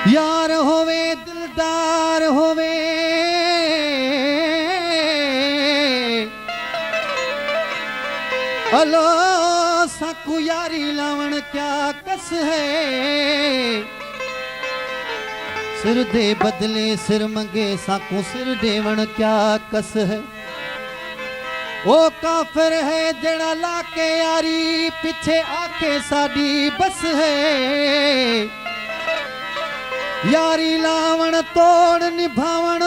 यार होवे दिलदार होवे अलो साकू यारी लावण क्या कस है। सिर दे बदले सिर मंगे साकू सिर देवण क्या कस है। वो काफिर है जड़ा लाके यारी पीछे आके साडी बस है। यारी लावण तोड़ निभावण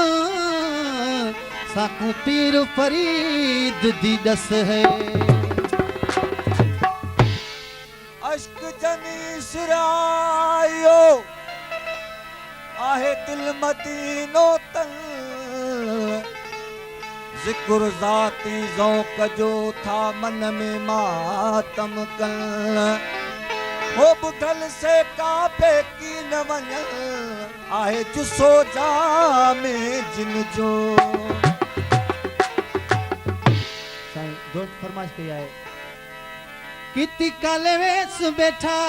साकू पीर फरीद दी दस है। अश्क जनी सिरायो आहे दिल मदीनो तल जिक्र ज़ाती ज़ौक़ जो था मन में मातम कल हो बुधल से काबे की न वञ आहे जुसो जामे जिन जो। साईं दोस्त फरमाइश कई आहे किती काले वेस बैठा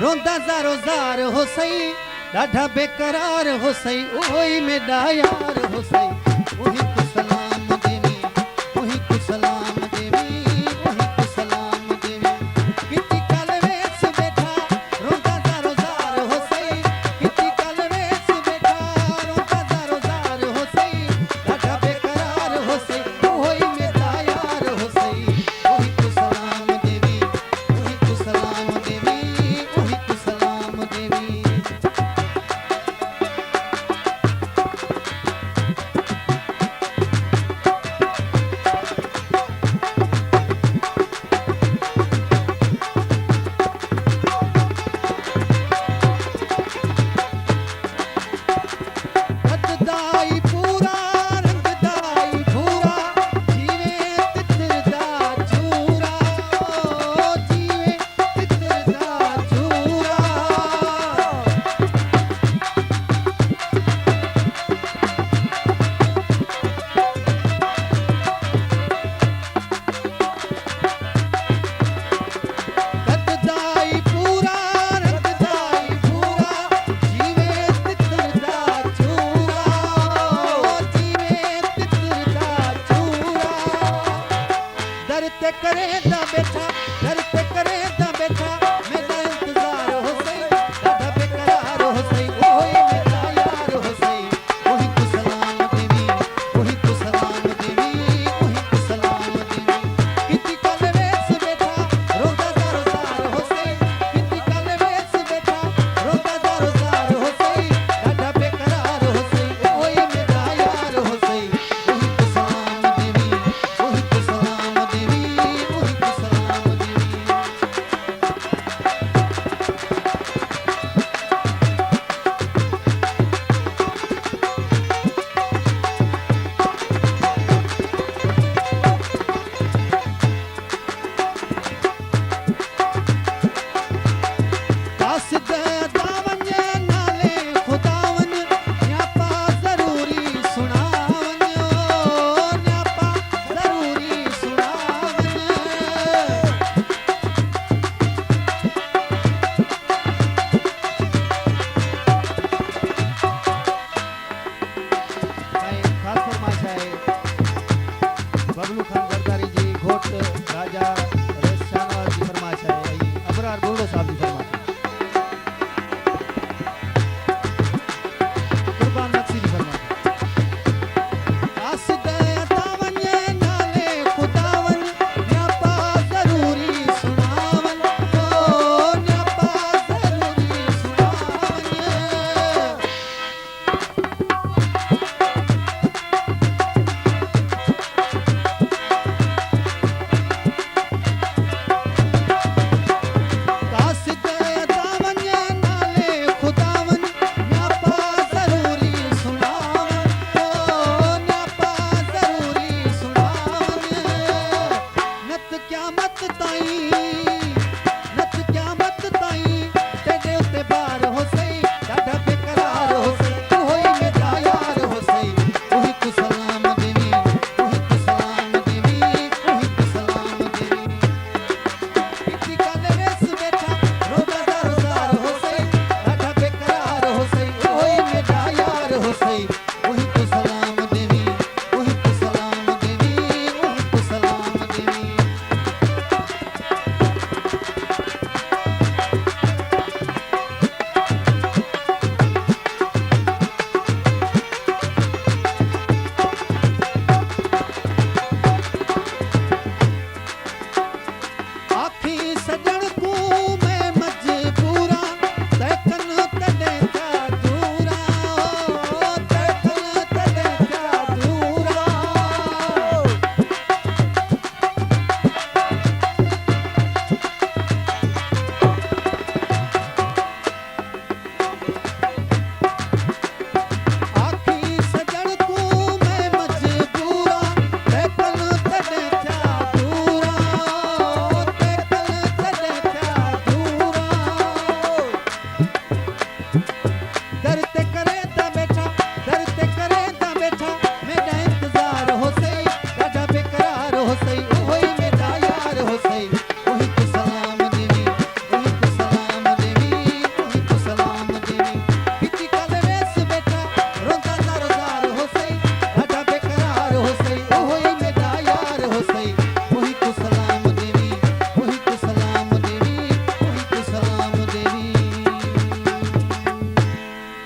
रोंदा ज़ारो ज़ार हो सही ॾाढा बेकरार हो सही उहो ई मेरा यार हो सही।